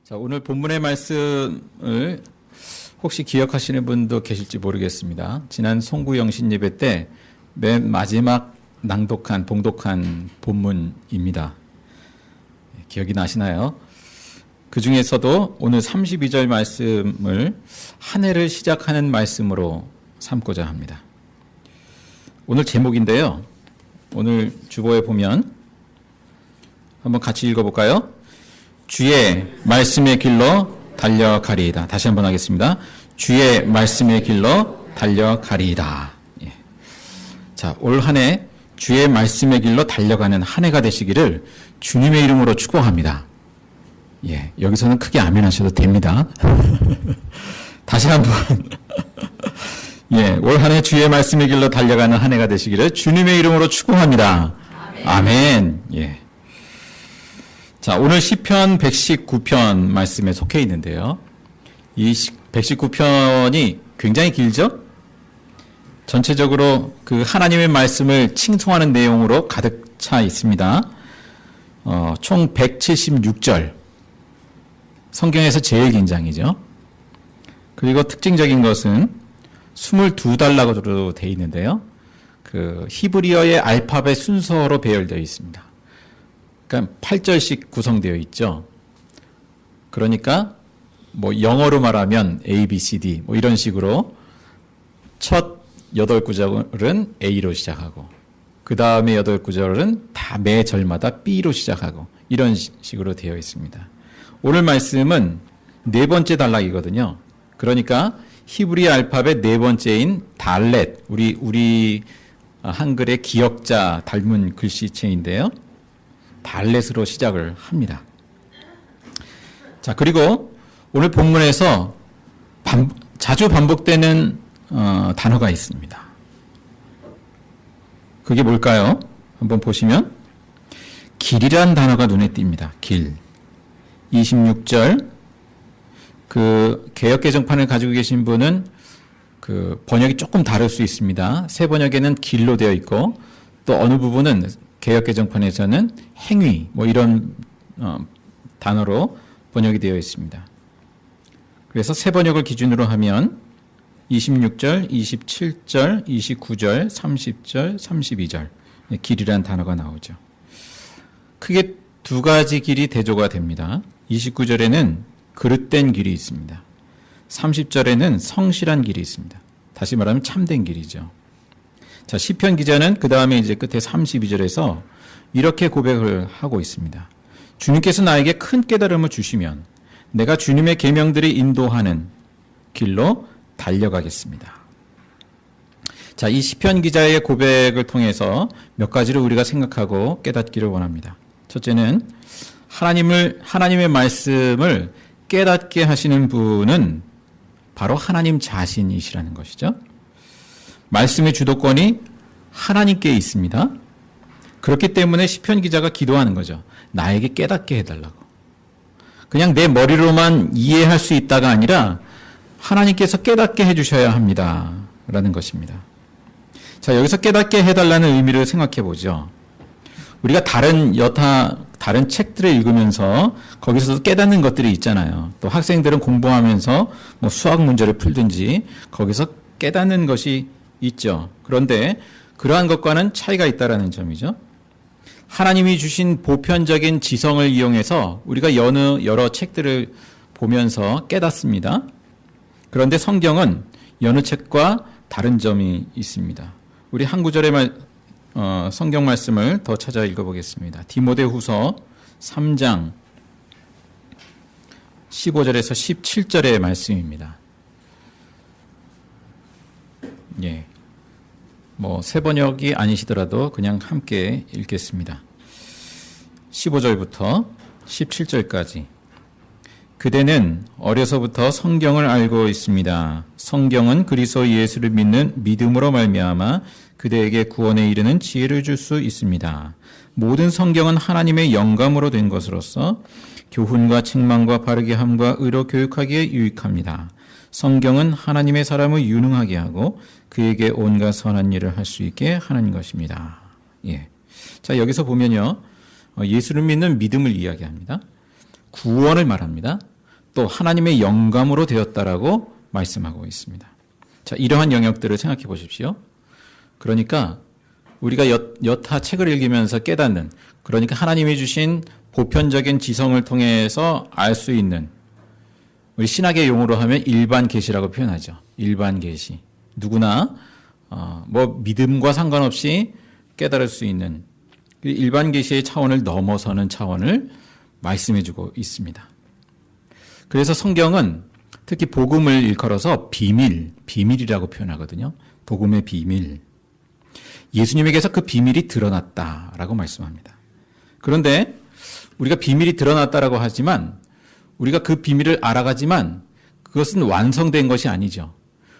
자, 오늘 본문의 말씀을 혹시 기억하시는 분도 계실지 모르겠습니다. 지난 송구영신 예배 때 맨 마지막 봉독한 본문입니다. 기억이 나시나요? 그 중에서도 오늘 32절 말씀을 한 해를 시작하는 말씀으로 삼고자 합니다. 오늘 제목인데요. 오늘 주보에 보면 한번 같이 읽어볼까요? 주의 말씀의 길로 달려가리이다. 다시 한번 하겠습니다. 주의 말씀의 길로 달려가리이다. 예. 자, 올 한 해 주의 말씀의 길로 달려가는 한 해가 되시기를 주님의 이름으로 축복합니다. 예, 여기서는 크게 아멘 하셔도 됩니다. 다시 한번. 예, 올 한 해 주의 말씀의 길로 달려가는 한 해가 되시기를 주님의 이름으로 축복합니다. 아멘. 예. 자, 오늘 시편 119편 말씀에 속해 있는데요. 이 119편이 굉장히 길죠? 전체적으로 그 하나님의 말씀을 칭송하는 내용으로 가득 차 있습니다. 총 176절. 성경에서 제일 긴 장이죠. 그리고 특징적인 것은 22단락으로 되어 있는데요. 그 히브리어의 알파벳 순서로 배열되어 있습니다. 그러니까 8절씩 구성되어 있죠. 그러니까 뭐 영어로 말하면 A, B, C, D 뭐 이런 식으로 첫 8구절은 A로 시작하고 그 다음에 8구절은 다 매 절마다 B로 시작하고 이런 식으로 되어 있습니다. 오늘 말씀은 네 번째 단락이거든요. 그러니까 히브리 알파벳 네 번째인 달렛, 우리 한글의 기역자 닮은 글씨체인데요. 달렛으로 시작을 합니다. 자, 그리고 오늘 본문에서 자주 반복되는 단어가 있습니다. 그게 뭘까요? 한번 보시면 길이란 단어가 눈에 띕니다. 길. 26절 그 개역개정판을 가지고 계신 분은 그 번역이 조금 다를 수 있습니다. 새 번역에는 길로 되어 있고 또 어느 부분은 개역개정판에서는 행위 뭐 이런 단어로 번역이 되어 있습니다. 그래서 새 번역을 기준으로 하면 26절, 27절, 29절, 30절, 32절 길이란 단어가 나오죠. 크게 두 가지 길이 대조가 됩니다. 29절에는 그릇된 길이 있습니다. 30절에는 성실한 길이 있습니다. 다시 말하면 참된 길이죠. 자, 시편 기자는 그 다음에 이제 끝에 32절에서 이렇게 고백을 하고 있습니다. 주님께서 나에게 큰 깨달음을 주시면 내가 주님의 계명들이 인도하는 길로 달려가겠습니다. 자, 이 시편 기자의 고백을 통해서 몇 가지를 우리가 생각하고 깨닫기를 원합니다. 첫째는 하나님의 말씀을 깨닫게 하시는 분은 바로 하나님 자신이시라는 것이죠. 말씀의 주도권이 하나님께 있습니다. 그렇기 때문에 시편 기자가 기도하는 거죠. 나에게 깨닫게 해달라고. 그냥 내 머리로만 이해할 수 있다가 아니라 하나님께서 깨닫게 해주셔야 합니다. 라는 것입니다. 자, 여기서 깨닫게 해달라는 의미를 생각해 보죠. 우리가 다른 책들을 읽으면서 거기서도 깨닫는 것들이 있잖아요. 또 학생들은 공부하면서 뭐 수학 문제를 풀든지 거기서 깨닫는 것이 있죠. 그런데 그러한 것과는 차이가 있다라는 점이죠. 하나님이 주신 보편적인 지성을 이용해서 우리가 여러 책들을 보면서 깨닫습니다. 그런데 성경은 여느 책과 다른 점이 있습니다. 우리 한 구절의 성경 말씀을 더 찾아 읽어보겠습니다. 디모데후서 3장 15절에서 17절의 말씀입니다. 예. 뭐 새 번역이 아니시더라도 그냥 함께 읽겠습니다. 15절부터 17절까지. 그대는 어려서부터 성경을 알고 있습니다. 성경은 그리스도 예수를 믿는 믿음으로 말미암아 그대에게 구원에 이르는 지혜를 줄 수 있습니다. 모든 성경은 하나님의 영감으로 된 것으로서 교훈과 책망과 바르게 함과 의로 교육하기에 유익합니다. 성경은 하나님의 사람을 유능하게 하고 그에게 온갖 선한 일을 할 수 있게 하는 것입니다. 예. 자, 여기서 보면요. 예수를 믿는 믿음을 이야기합니다. 구원을 말합니다. 또 하나님의 영감으로 되었다라고 말씀하고 있습니다. 자, 이러한 영역들을 생각해 보십시오. 그러니까 우리가 여타 책을 읽으면서 깨닫는, 그러니까 하나님이 주신 보편적인 지성을 통해서 알 수 있는, 우리 신학의 용어로 하면 일반 계시라고 표현하죠. 일반 계시. 누구나 뭐 믿음과 상관없이 깨달을 수 있는 일반 계시의 차원을 넘어서는 차원을 말씀해주고 있습니다. 그래서 성경은 특히 복음을 일컬어서 비밀이라고 표현하거든요. 복음의 비밀. 예수님에게서 그 비밀이 드러났다라고 말씀합니다. 그런데 우리가 비밀이 드러났다라고 하지만 우리가 그 비밀을 알아가지만 그것은 완성된 것이 아니죠.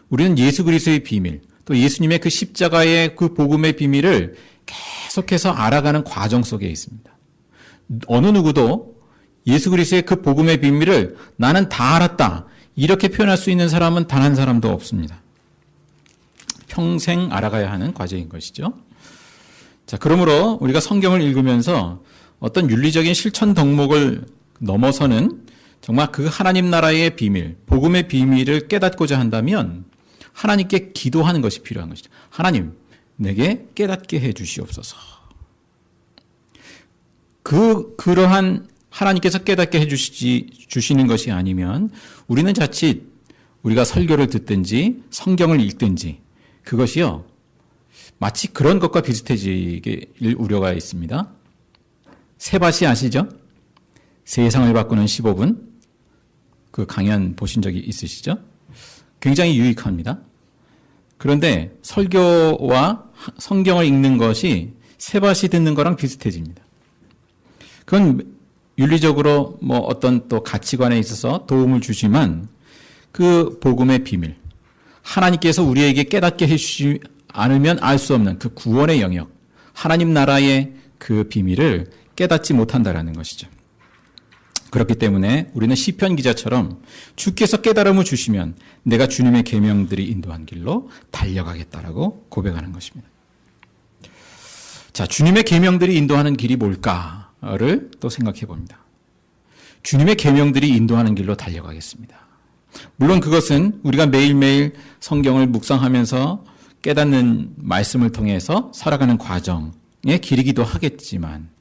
우리는 예수 그리스도의 비밀, 또 예수님의 그 십자가의 그 복음의 비밀을 계속해서 알아가는 과정 속에 있습니다. 어느 누구도 예수 그리스도의 그 복음의 비밀을 나는 다 알았다, 이렇게 표현할 수 있는 사람은 단 한 사람도 없습니다. 평생 알아가야 하는 과제인 것이죠. 자, 그러므로 우리가 성경을 읽으면서 어떤 윤리적인 실천 덕목을 넘어서는 정말 그 하나님 나라의 비밀, 복음의 비밀을 깨닫고자 한다면 하나님께 기도하는 것이 필요한 것이죠. 하나님, 내게 깨닫게 해 주시옵소서. 그러한 하나님께서 깨닫게 해 주시는 것이 아니면 우리는 자칫 우리가 설교를 듣든지 성경을 읽든지 그것이요, 마치 그런 것과 비슷해지길 우려가 있습니다. 세바시 아시죠? 세상을 바꾸는 15분. 그 강연 보신 적이 있으시죠? 굉장히 유익합니다. 그런데 설교와 성경을 읽는 것이 세바시 듣는 거랑 비슷해집니다. 그건 윤리적으로 뭐 어떤 또 가치관에 있어서 도움을 주지만 그 복음의 비밀, 하나님께서 우리에게 깨닫게 해주지 않으면 알 수 없는 그 구원의 영역, 하나님 나라의 그 비밀을 깨닫지 못한다라는 것이죠. 그렇기 때문에 우리는 시편 기자처럼 주께서 깨달음을 주시면 내가 주님의 계명들이 인도한 길로 달려가겠다라고 고백하는 것입니다. 자, 주님의 계명들이 인도하는 길이 뭘까를 또 생각해 봅니다. 주님의 계명들이 인도하는 길로 달려가겠습니다. 물론 그것은 우리가 매일매일 성경을 묵상하면서 깨닫는 말씀을 통해서 살아가는 과정의 길이기도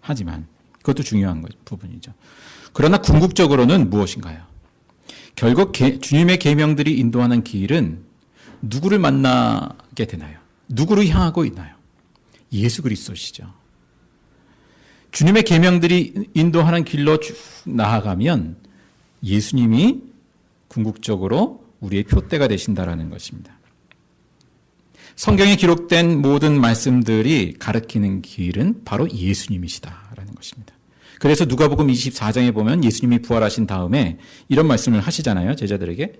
하지만 그것도 중요한 부분이죠. 그러나 궁극적으로는 무엇인가요? 결국 주님의 계명들이 인도하는 길은 누구를 만나게 되나요? 누구를 향하고 있나요? 예수 그리스도시죠. 주님의 계명들이 인도하는 길로 쭉 나아가면 예수님이 궁극적으로 우리의 표대가 되신다라는 것입니다. 성경에 기록된 모든 말씀들이 가리키는 길은 바로 예수님이시다라는 것입니다. 그래서 누가복음 24장에 보면 예수님이 부활하신 다음에 이런 말씀을 하시잖아요. 제자들에게.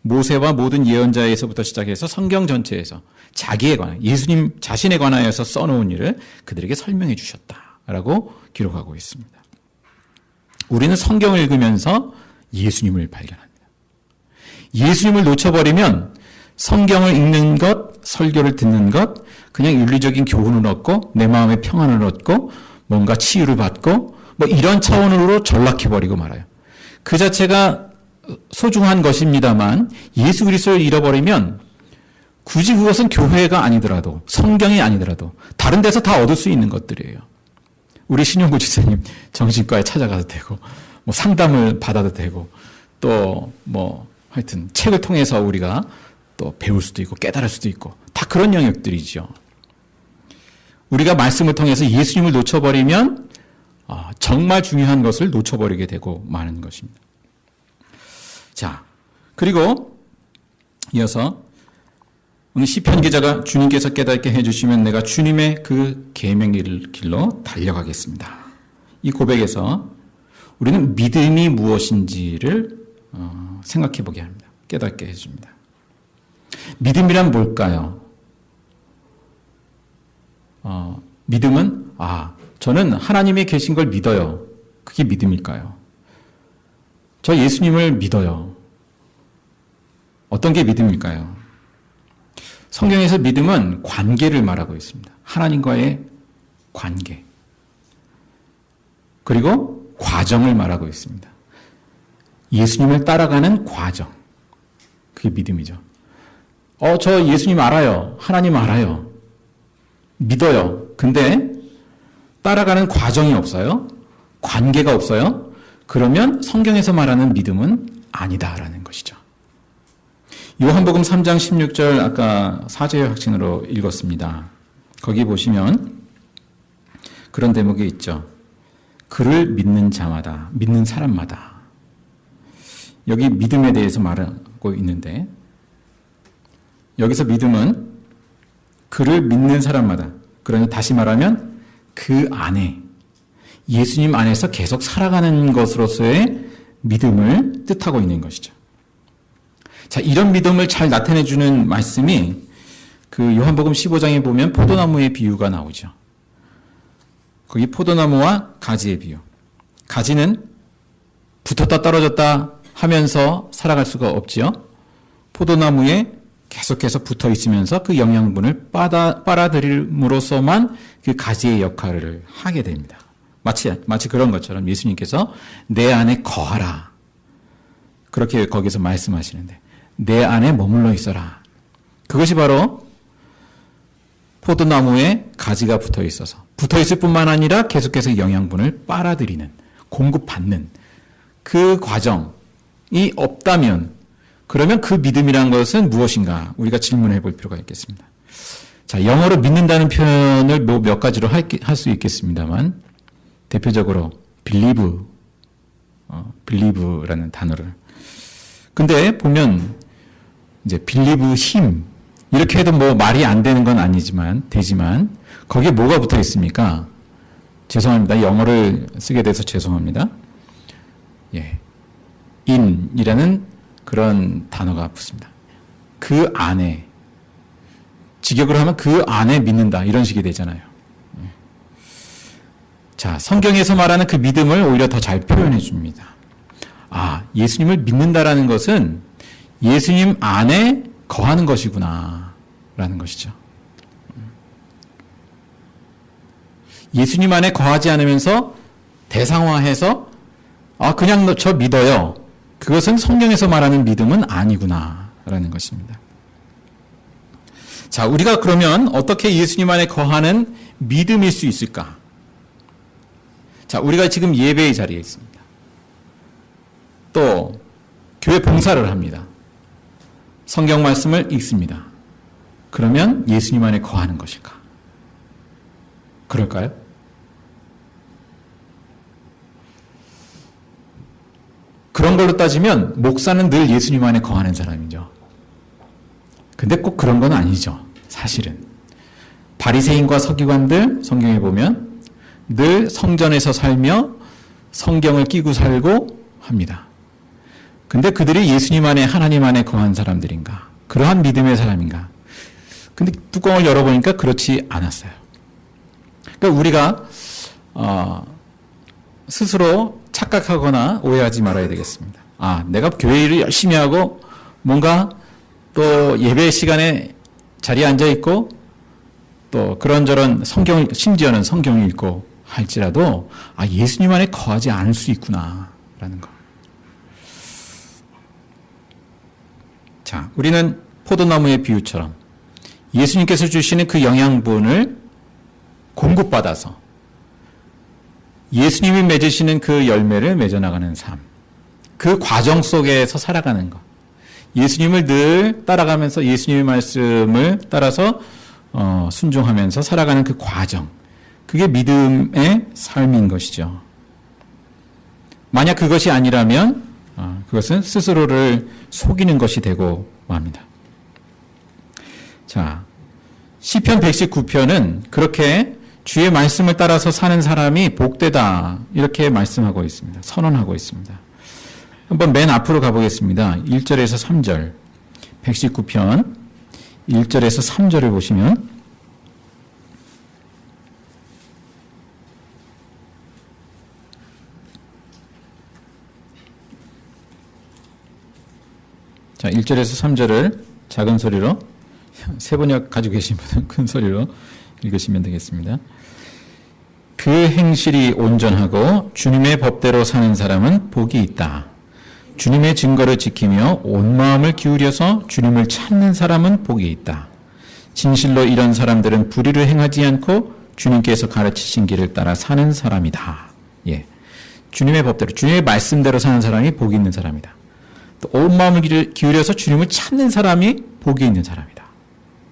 모세와 모든 예언자에서부터 시작해서 성경 전체에서 자기에 관한, 예수님 자신에 관하여서 써놓은 일을 그들에게 설명해 주셨다라고 기록하고 있습니다. 우리는 성경을 읽으면서 예수님을 발견합니다. 예수님을 놓쳐버리면 성경을 읽는 것, 설교를 듣는 것, 그냥 윤리적인 교훈을 얻고 내 마음의 평안을 얻고 뭔가 치유를 받고 뭐 이런 차원으로 전락해버리고 말아요. 그 자체가 소중한 것입니다만 예수 그리스도를 잃어버리면 굳이 그것은 교회가 아니더라도 성경이 아니더라도 다른 데서 다 얻을 수 있는 것들이에요. 우리 신용구 지사님 정신과에 찾아가도 되고 뭐 상담을 받아도 되고 또 뭐 하여튼 책을 통해서 우리가 또 배울 수도 있고 깨달을 수도 있고 다 그런 영역들이죠. 우리가 말씀을 통해서 예수님을 놓쳐버리면 정말 중요한 것을 놓쳐버리게 되고 마는 것입니다. 자, 그리고 이어서 오늘 시편 기자가 주님께서 깨닫게 해주시면 내가 주님의 그 계명의 길로 달려가겠습니다. 이 고백에서 우리는 믿음이 무엇인지를 생각해 보게 합니다. 깨닫게 해줍니다. 믿음이란 뭘까요? 믿음은 저는 하나님이 계신 걸 믿어요. 그게 믿음일까요? 저 예수님을 믿어요. 어떤 게 믿음일까요? 성경에서 믿음은 관계를 말하고 있습니다. 하나님과의 관계. 그리고 과정을 말하고 있습니다. 예수님을 따라가는 과정. 그게 믿음이죠. 저 예수님 알아요. 하나님 알아요. 믿어요. 근데 따라가는 과정이 없어요. 관계가 없어요. 그러면 성경에서 말하는 믿음은 아니다라는 것이죠. 요한복음 3장 16절 아까 사제의 확신으로 읽었습니다. 거기 보시면 그런 대목이 있죠. 그를 믿는 자마다, 믿는 사람마다. 여기 믿음에 대해서 말하고 있는데 여기서 믿음은 그를 믿는 사람마다, 그러니 다시 말하면 그 안에, 예수님 안에서 계속 살아가는 것으로서의 믿음을 뜻하고 있는 것이죠. 자, 이런 믿음을 잘 나타내주는 말씀이 그 요한복음 15장에 보면 포도나무의 비유가 나오죠. 거기 포도나무와 가지의 비유. 가지는 붙었다 떨어졌다 하면서 살아갈 수가 없지요. 포도나무에 계속해서 붙어 있으면서 그 영양분을 빨아들임으로써만 그 가지의 역할을 하게 됩니다. 마치 그런 것처럼 예수님께서 내 안에 거하라. 그렇게 거기서 말씀하시는데 내 안에 머물러 있어라. 그것이 바로 포도나무에 가지가 붙어 있어서 붙어 있을 뿐만 아니라 계속해서 영양분을 빨아들이는, 공급받는 그 과정이 없다면 그러면 그 믿음이란 것은 무엇인가? 우리가 질문해 볼 필요가 있겠습니다. 자, 영어로 믿는다는 표현을 몇 가지로 할 수 있겠습니다만 대표적으로 believe라는 단어를. 근데 보면 이제 believe him 이렇게 해도 뭐 말이 안 되는 건 되지만 거기에 뭐가 붙어 있습니까? 죄송합니다. 영어를 쓰게 돼서 죄송합니다. 예. in이라는 그런 단어가 붙습니다. 그 안에, 직역을 하면 그 안에 믿는다 이런 식이 되잖아요. 자, 성경에서 말하는 그 믿음을 오히려 더 잘 표현해 줍니다. 예수님을 믿는다라는 것은 예수님 안에 거하는 것이구나 라는 것이죠. 예수님 안에 거하지 않으면서 대상화해서 그냥 저 믿어요. 그것은 성경에서 말하는 믿음은 아니구나 라는 것입니다. 자, 우리가 그러면 어떻게 예수님 안에 거하는 믿음일 수 있을까? 자, 우리가 지금 예배의 자리에 있습니다. 또 교회 봉사를 합니다. 성경 말씀을 읽습니다. 그러면 예수님 안에 거하는 것일까? 그럴까요? 그런 걸로 따지면 목사는 늘 예수님 안에 거하는 사람이죠. 근데 꼭 그런 건 아니죠. 사실은. 바리새인과 서기관들 성경에 보면 늘 성전에서 살며 성경을 끼고 살고 합니다. 근데 그들이 예수님 안에, 하나님 안에 거한 사람들인가? 그러한 믿음의 사람인가? 근데 뚜껑을 열어보니까 그렇지 않았어요. 그러니까 우리가 스스로 착각하거나 오해하지 말아야 되겠습니다. 내가 교회 일을 열심히 하고 뭔가 또 예배 시간에 자리에 앉아 있고 또 그런저런 성경을, 심지어는 성경을 읽고 할지라도 예수님 안에 거하지 않을 수 있구나라는 거. 자, 우리는 포도나무의 비유처럼 예수님께서 주시는 그 영양분을 공급받아서 예수님이 맺으시는 그 열매를 맺어나가는 삶, 그 과정 속에서 살아가는 것, 예수님을 늘 따라가면서 예수님의 말씀을 따라서 순종하면서 살아가는 그 과정, 그게 믿음의 삶인 것이죠. 만약 그것이 아니라면 그것은 스스로를 속이는 것이 되고 맙니다. 자, 시편 119편은 그렇게 주의 말씀을 따라서 사는 사람이 복되다 이렇게 말씀하고 있습니다. 선언하고 있습니다. 한번 맨 앞으로 가보겠습니다. 1절에서 3절 119편 1절에서 3절을 보시면 자, 1절에서 3절을 작은 소리로, 세번역 가지고 계신 분은 큰 소리로 읽으시면 되겠습니다. 그 행실이 온전하고 주님의 법대로 사는 사람은 복이 있다. 주님의 증거를 지키며 온 마음을 기울여서 주님을 찾는 사람은 복이 있다. 진실로 이런 사람들은 불의를 행하지 않고 주님께서 가르치신 길을 따라 사는 사람이다. 예. 주님의 법대로, 주님의 말씀대로 사는 사람이 복이 있는 사람이다. 또 온 마음을 기울여서 주님을 찾는 사람이 복이 있는 사람이다.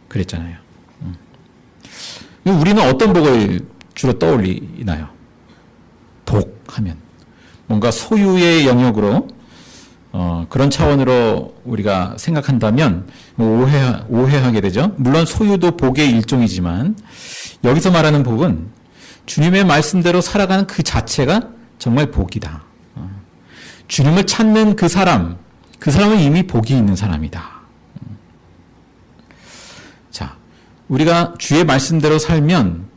그랬잖아요. 우리는 어떤 복을 주로 떠올리나요? 복 하면 뭔가 소유의 영역으로 그런 차원으로 우리가 생각한다면 오해하게 되죠. 물론 소유도 복의 일종이지만 여기서 말하는 복은 주님의 말씀대로 살아가는 그 자체가 정말 복이다. 주님을 찾는 그 사람은 이미 복이 있는 사람이다. 자, 우리가 주의 말씀대로 살면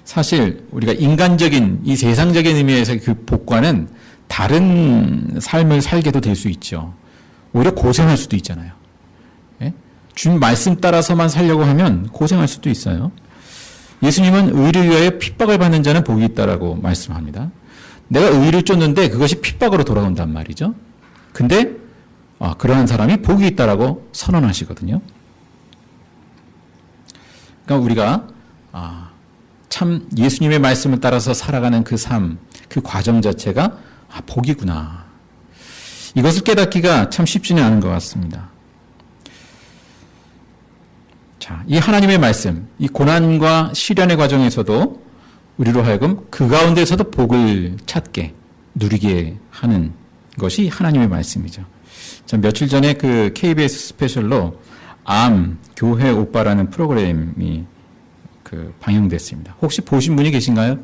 사실 우리가 인간적인 이 세상적인 의미에서 그 복과는 다른 삶을 살게도 될 수 있죠. 오히려 고생할 수도 있잖아요. 예? 주님 말씀 따라서만 살려고 하면 고생할 수도 있어요. 예수님은 의를 위하여 핍박을 받는 자는 복이 있다라고 말씀합니다. 내가 의를 쫓는데 그것이 핍박으로 돌아온단 말이죠. 근데 그러한 사람이 복이 있다라고 선언하시거든요. 그러니까 우리가 참 예수님의 말씀을 따라서 살아가는 그 삶, 그 과정 자체가 복이구나. 이것을 깨닫기가 참 쉽지는 않은 것 같습니다. 자, 이 하나님의 말씀, 이 고난과 시련의 과정에서도 우리로 하여금 그 가운데서도 복을 찾게, 누리게 하는 것이 하나님의 말씀이죠. 자, 며칠 전에 그 KBS 스페셜로 교회 오빠라는 프로그램이 방영됐습니다. 혹시 보신 분이 계신가요?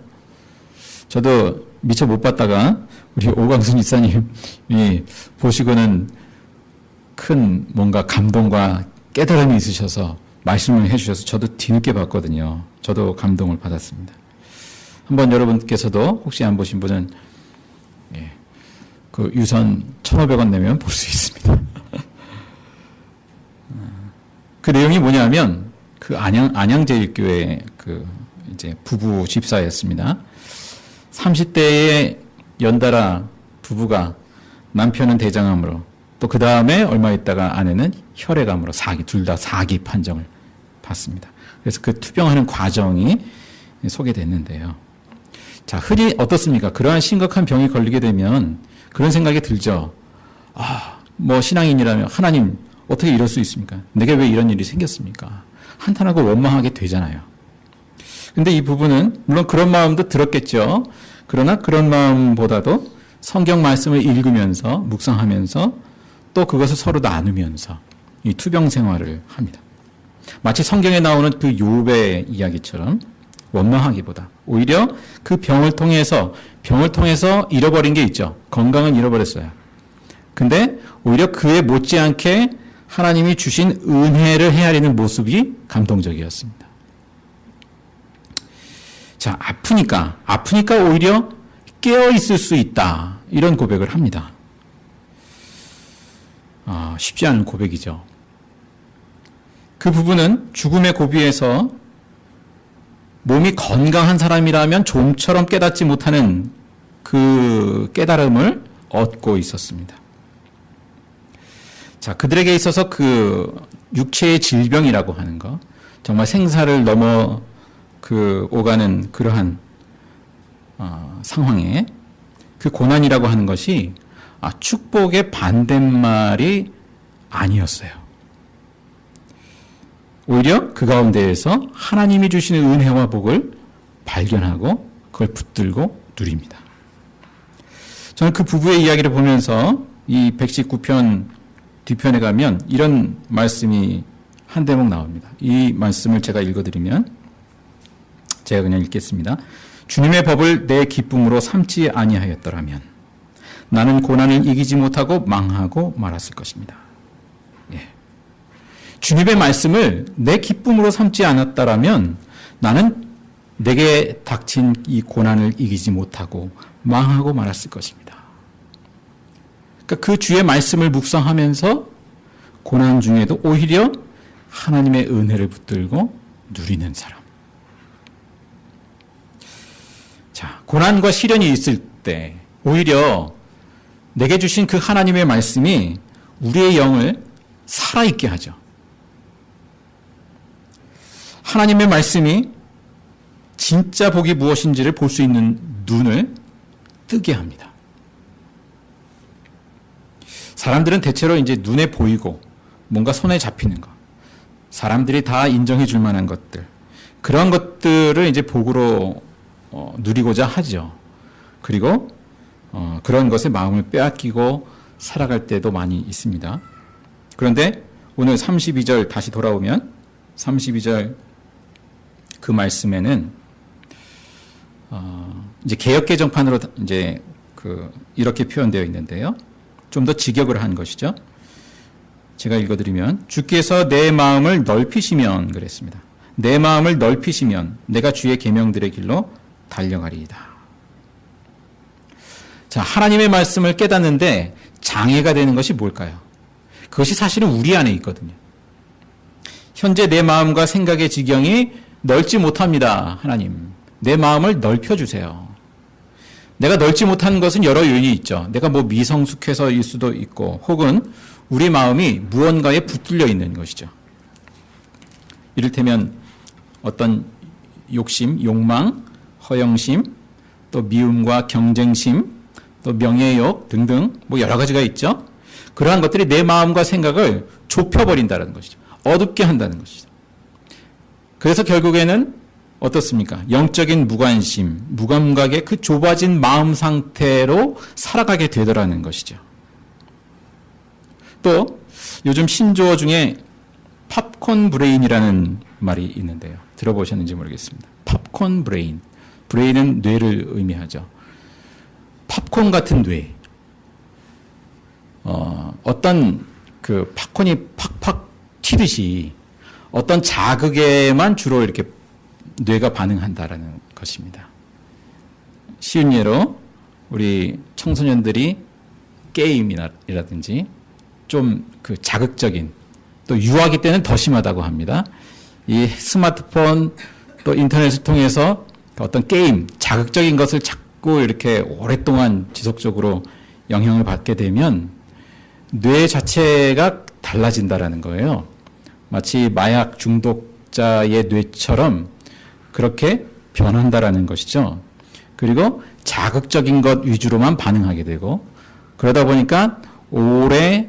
저도 미처 못 봤다가 우리 오광순 이사님이 보시고는 큰 뭔가 감동과 깨달음이 있으셔서 말씀을 해주셔서 저도 뒤늦게 봤거든요. 저도 감동을 받았습니다. 한번 여러분께서도 혹시 안 보신 분은 그 유선 1,500원 내면 볼 수 있습니다. 그 내용이 뭐냐면 그 안양제일교회 이제 부부 집사였습니다. 30대에 연달아 부부가 남편은 대장암으로 또 그 다음에 얼마 있다가 아내는 혈액암으로 둘 다 4기 판정을 받습니다. 그래서 그 투병하는 과정이 소개됐는데요. 자, 흔히 어떻습니까? 그러한 심각한 병이 걸리게 되면 그런 생각이 들죠. 뭐 신앙인이라면 하나님 어떻게 이럴 수 있습니까? 내게 왜 이런 일이 생겼습니까? 한탄하고 원망하게 되잖아요. 근데 이 부부는 물론 그런 마음도 들었겠죠. 그러나 그런 마음보다도 성경 말씀을 읽으면서 묵상하면서 또 그것을 서로 나누면서 이 투병 생활을 합니다. 마치 성경에 나오는 그 욥의 이야기처럼 원망하기보다 오히려 그 병을 통해서 잃어버린 게 있죠. 건강은 잃어버렸어요. 근데 오히려 그에 못지않게 하나님이 주신 은혜를 헤아리는 모습이 감동적이었습니다. 자, 아프니까 오히려 깨어 있을 수 있다. 이런 고백을 합니다. 쉽지 않은 고백이죠. 그 부분은 죽음의 고비에서 몸이 건강한 사람이라면 좀처럼 깨닫지 못하는 그 깨달음을 얻고 있었습니다. 자, 그들에게 있어서 그 육체의 질병이라고 하는 것, 정말 생사를 넘어 오가는 그러한 상황에 그 고난이라고 하는 것이 축복의 반대말이 아니었어요. 오히려 그 가운데에서 하나님이 주시는 은혜와 복을 발견하고 그걸 붙들고 누립니다. 저는 그 부부의 이야기를 보면서 이 119편 뒤편에 가면 이런 말씀이 한 대목 나옵니다. 이 말씀을 제가 읽어드리면 제가 그냥 읽겠습니다. 주님의 법을 내 기쁨으로 삼지 아니하였더라면 나는 고난을 이기지 못하고 망하고 말았을 것입니다. 예. 주님의 말씀을 내 기쁨으로 삼지 않았더라면 나는 내게 닥친 이 고난을 이기지 못하고 망하고 말았을 것입니다. 그러니까 그 주의 말씀을 묵상하면서 고난 중에도 오히려 하나님의 은혜를 붙들고 누리는 사람. 자, 고난과 시련이 있을 때 오히려 내게 주신 그 하나님의 말씀이 우리의 영을 살아있게 하죠. 하나님의 말씀이 진짜 복이 무엇인지를 볼 수 있는 눈을 뜨게 합니다. 사람들은 대체로 이제 눈에 보이고 뭔가 손에 잡히는 것, 사람들이 다 인정해 줄 만한 것들, 그런 것들을 이제 복으로 누리고자 하죠. 그리고 그런 것에 마음을 빼앗기고 살아갈 때도 많이 있습니다. 그런데 오늘 32절 다시 돌아오면 32절 그 말씀에는 이제 개역 개정판으로 이제 이렇게 표현되어 있는데요. 좀 더 직역을 한 것이죠. 제가 읽어드리면 주께서 내 마음을 넓히시면 그랬습니다. 내 마음을 넓히시면 내가 주의 계명들의 길로 달려가리이다. 자, 하나님의 말씀을 깨닫는데 장애가 되는 것이 뭘까요? 그것이 사실은 우리 안에 있거든요. 현재 내 마음과 생각의 지경이 넓지 못합니다. 하나님, 내 마음을 넓혀주세요. 내가 넓지 못한 것은 여러 요인이 있죠. 내가 뭐 미성숙해서일 수도 있고, 혹은 우리 마음이 무언가에 붙들려 있는 것이죠. 이를테면 어떤 욕심, 욕망, 허영심, 또 미움과 경쟁심, 또 명예욕 등등 뭐 여러 가지가 있죠. 그러한 것들이 내 마음과 생각을 좁혀버린다는 것이죠. 어둡게 한다는 것이죠. 그래서 결국에는 어떻습니까? 영적인 무관심, 무감각의 그 좁아진 마음 상태로 살아가게 되더라는 것이죠. 또 요즘 신조어 중에 팝콘 브레인이라는 말이 있는데요. 들어보셨는지 모르겠습니다. 팝콘 브레인. 브레인은 뇌를 의미하죠. 팝콘 같은 뇌. 어떤 그 팝콘이 팍팍 튀듯이 어떤 자극에만 주로 이렇게 뇌가 반응한다라는 것입니다. 쉬운 예로 우리 청소년들이 게임이라든지 좀 그 자극적인, 또 유아기 때는 더 심하다고 합니다. 이 스마트폰 또 인터넷을 통해서 어떤 게임, 자극적인 것을 자꾸 이렇게 오랫동안 지속적으로 영향을 받게 되면 뇌 자체가 달라진다라는 거예요. 마치 마약 중독자의 뇌처럼 그렇게 변한다라는 것이죠. 그리고 자극적인 것 위주로만 반응하게 되고, 그러다 보니까 오래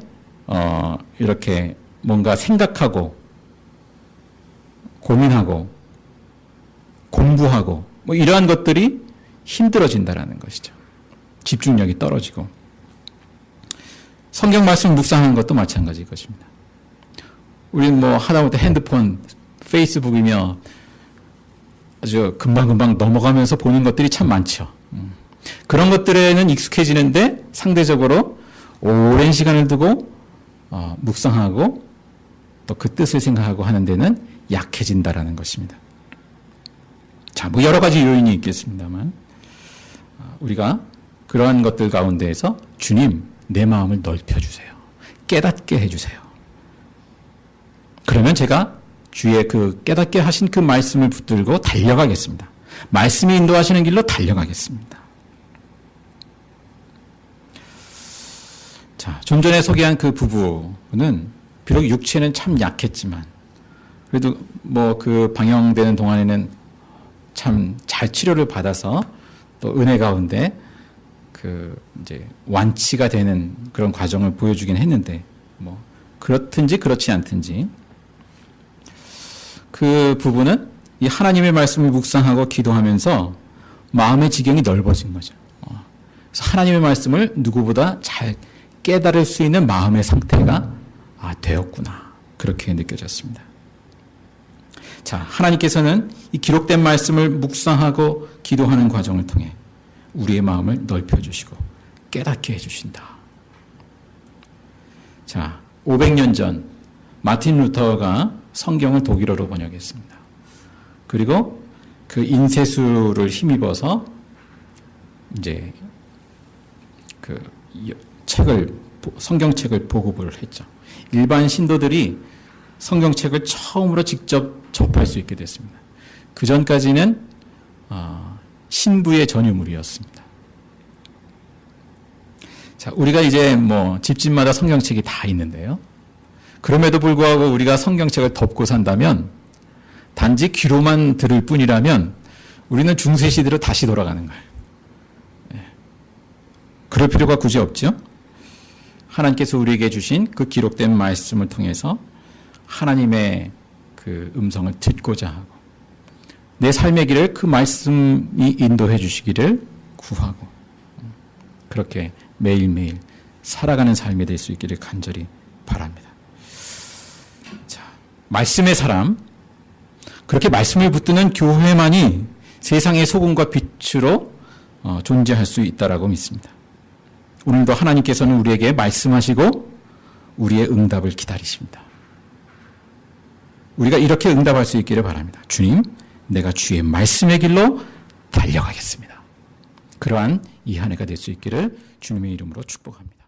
이렇게 뭔가 생각하고 고민하고 공부하고 뭐 이러한 것들이 힘들어진다라는 것이죠. 집중력이 떨어지고. 성경 말씀 묵상하는 것도 마찬가지일 것입니다. 우리는 뭐 하다못해 핸드폰, 페이스북이며 아주 금방금방 넘어가면서 보는 것들이 참 많죠. 그런 것들에는 익숙해지는데 상대적으로 오랜 시간을 두고 묵상하고 또 그 뜻을 생각하고 하는 데는 약해진다라는 것입니다. 자, 뭐 여러 가지 요인이 있겠습니다만 우리가 그러한 것들 가운데에서 주님, 내 마음을 넓혀주세요. 깨닫게 해주세요. 그러면 제가 주의 그 깨닫게 하신 그 말씀을 붙들고 달려가겠습니다. 말씀이 인도하시는 길로 달려가겠습니다. 자, 좀 전에 소개한 그 부부는 비록 육체는 참 약했지만 그래도 뭐 그 방영되는 동안에는 참 잘 치료를 받아서 또 은혜 가운데 그 이제 완치가 되는 그런 과정을 보여주긴 했는데 뭐 그렇든지 그렇지 않든지 그 부부는 이 하나님의 말씀을 묵상하고 기도하면서 마음의 지경이 넓어진 거죠. 그래서 하나님의 말씀을 누구보다 잘 깨달을 수 있는 마음의 상태가 되었구나. 그렇게 느껴졌습니다. 자, 하나님께서는 이 기록된 말씀을 묵상하고 기도하는 과정을 통해 우리의 마음을 넓혀주시고 깨닫게 해주신다. 자, 500년 전 마틴 루터가 성경을 독일어로 번역했습니다. 그리고 그 인쇄술을 힘입어서 이제 그 성경책을 보급을 했죠. 일반 신도들이 성경책을 처음으로 직접 접할 수 있게 됐습니다. 그 전까지는 신부의 전유물이었습니다. 자, 우리가 이제 뭐 집집마다 성경책이 다 있는데요. 그럼에도 불구하고 우리가 성경책을 덮고 산다면 단지 귀로만 들을 뿐이라면 우리는 중세 시대로 다시 돌아가는 거예요. 그럴 필요가 굳이 없죠. 하나님께서 우리에게 주신 그 기록된 말씀을 통해서 하나님의 그 음성을 듣고자 하고 내 삶의 길을 그 말씀이 인도해 주시기를 구하고 그렇게 매일매일 살아가는 삶이 될 수 있기를 간절히 바랍니다. 자, 말씀의 사람, 그렇게 말씀을 붙드는 교회만이 세상의 소금과 빛으로 존재할 수 있다라고 믿습니다. 오늘도 하나님께서는 우리에게 말씀하시고 우리의 응답을 기다리십니다. 우리가 이렇게 응답할 수 있기를 바랍니다. 주님, 내가 주의 말씀의 길로 달려가겠습니다. 그러한 이 한 해가 될 수 있기를 주님의 이름으로 축복합니다.